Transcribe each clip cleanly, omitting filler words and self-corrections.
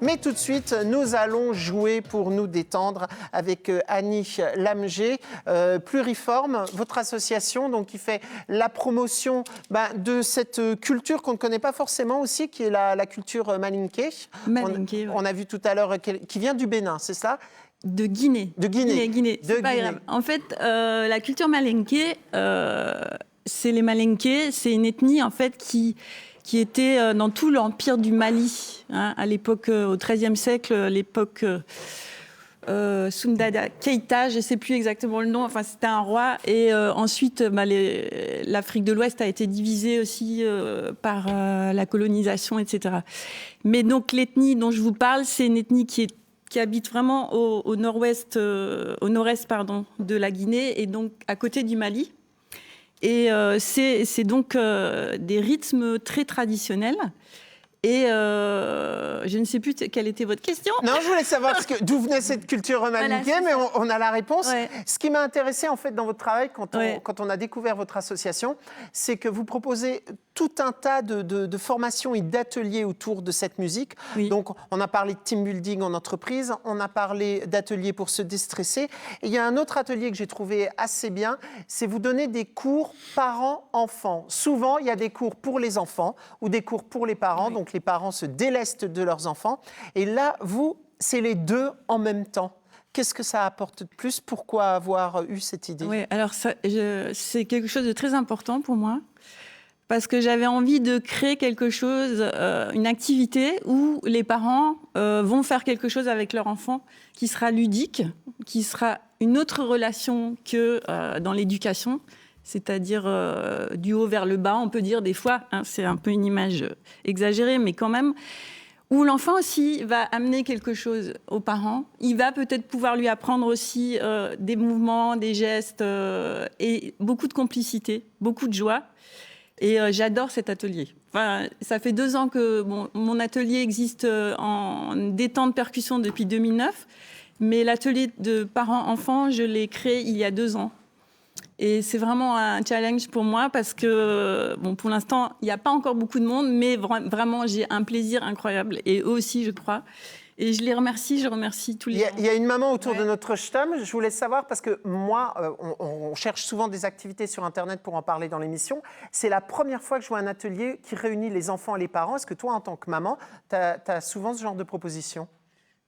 Mais tout de suite, nous allons jouer pour nous détendre avec Annie Lamger, Pluriforme, votre association donc, qui fait la promotion de cette culture qu'on ne connaît pas forcément aussi, qui est la culture malinké. On a vu tout à l'heure, qui vient du Bénin, c'est ça ? De Guinée. De Guinée. Guinée. C'est pas grave. En fait, la culture malinké, c'est les Malinké, c'est une ethnie en fait qui était dans tout l'empire du Mali, hein, à l'époque, au XIIIe siècle, l'époque Soumdada Keïta, je ne sais plus exactement le nom, enfin c'était un roi. Et ensuite, l'Afrique de l'Ouest a été divisée aussi par la colonisation, etc. Mais donc l'ethnie dont je vous parle, c'est une ethnie qui habite vraiment au nord-est de la Guinée et donc à côté du Mali. Et c'est donc des rythmes très traditionnels. Et je ne sais plus quelle était votre question. Non, je voulais savoir d'où venait cette culture malinké, mais on a la réponse. Ouais. Ce qui m'a intéressé en fait dans votre travail, quand on a découvert votre association, c'est que vous proposez tout un tas de formations et d'ateliers autour de cette musique. Oui. Donc, on a parlé de team building en entreprise, on a parlé d'ateliers pour se déstresser. Et il y a un autre atelier que j'ai trouvé assez bien, c'est vous donner des cours parents-enfants. Souvent, il y a des cours pour les enfants ou des cours pour les parents. Oui. Donc, les parents se délestent de leurs enfants. Et là, vous, c'est les deux en même temps. Qu'est-ce que ça apporte de plus ? Pourquoi avoir eu cette idée ? Oui, alors c'est quelque chose de très important pour moi. Parce que j'avais envie de créer quelque chose, une activité où les parents vont faire quelque chose avec leur enfant qui sera ludique, qui sera une autre relation que dans l'éducation, c'est-à-dire du haut vers le bas, on peut dire des fois, hein, c'est un peu une image exagérée, mais quand même, où l'enfant aussi va amener quelque chose aux parents. Il va peut-être pouvoir lui apprendre aussi des mouvements, des gestes et beaucoup de complicité, beaucoup de joie. Et j'adore cet atelier. Enfin, ça fait 2 ans que mon atelier existe en détente percussion depuis 2009. Mais l'atelier de parents-enfants, je l'ai créé il y a 2 ans. Et c'est vraiment un challenge pour moi parce que, pour l'instant, il n'y a pas encore beaucoup de monde, mais vraiment, j'ai un plaisir incroyable. Et eux aussi, je crois. Et je les remercie, je remercie tous les gens. Il y a une maman autour de notre stam, je voulais savoir, parce que moi, on cherche souvent des activités sur Internet pour en parler dans l'émission. C'est la première fois que je vois un atelier qui réunit les enfants et les parents. Est-ce que toi, en tant que maman, tu as souvent ce genre de proposition ?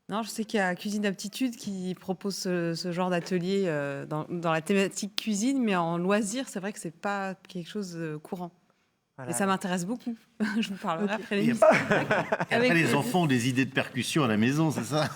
Non, je sais qu'il y a Cuisine Aptitude qui propose ce genre d'atelier dans la thématique cuisine, mais en loisir, c'est vrai que c'est pas quelque chose de courant. Voilà. Et ça m'intéresse beaucoup. Je vous parlerai après l'émission. Après, les enfants ont des idées de percussion à la maison, c'est ça ?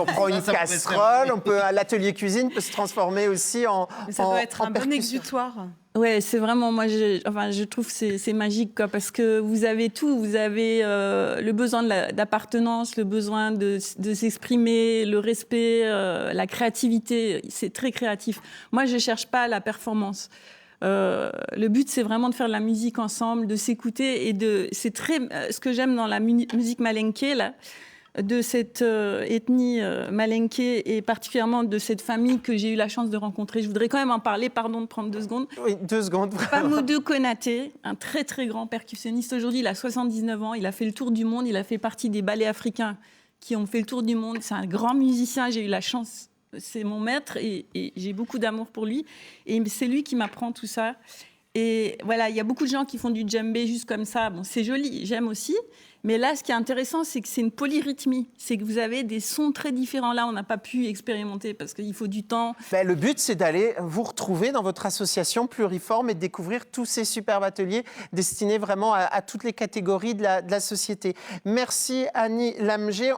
On prend une casserole, l'atelier cuisine peut se transformer aussi en Mais ça doit être un bon percussion. exutoire. Ouais, c'est vraiment, moi, je trouve que c'est magique, quoi, parce que vous avez tout. Vous avez le besoin d'appartenance, le besoin de s'exprimer, le respect, la créativité. C'est très créatif. Moi, je cherche pas la performance. Le but, c'est vraiment de faire de la musique ensemble, de s'écouter c'est très ce que j'aime dans la musique malinké là, de cette ethnie malinké et particulièrement de cette famille que j'ai eu la chance de rencontrer. Je voudrais quand même en parler. Pardon de prendre 2 secondes. Oui, 2 secondes. Pamoudou Konaté, un très très grand percussionniste. Aujourd'hui, il a 79 ans. Il a fait le tour du monde. Il a fait partie des ballets africains qui ont fait le tour du monde. C'est un grand musicien. J'ai eu la chance. C'est mon maître et j'ai beaucoup d'amour pour lui. Et c'est lui qui m'apprend tout ça. Et voilà, il y a beaucoup de gens qui font du djembé juste comme ça. Bon, c'est joli, j'aime aussi. Mais là, ce qui est intéressant, c'est que c'est une polyrythmie. C'est que vous avez des sons très différents. Là, on n'a pas pu expérimenter parce qu'il faut du temps. Le but, c'est d'aller vous retrouver dans votre association Pluriforme et de découvrir tous ces superbes ateliers destinés vraiment à toutes les catégories de la société. Merci Annie Lamger.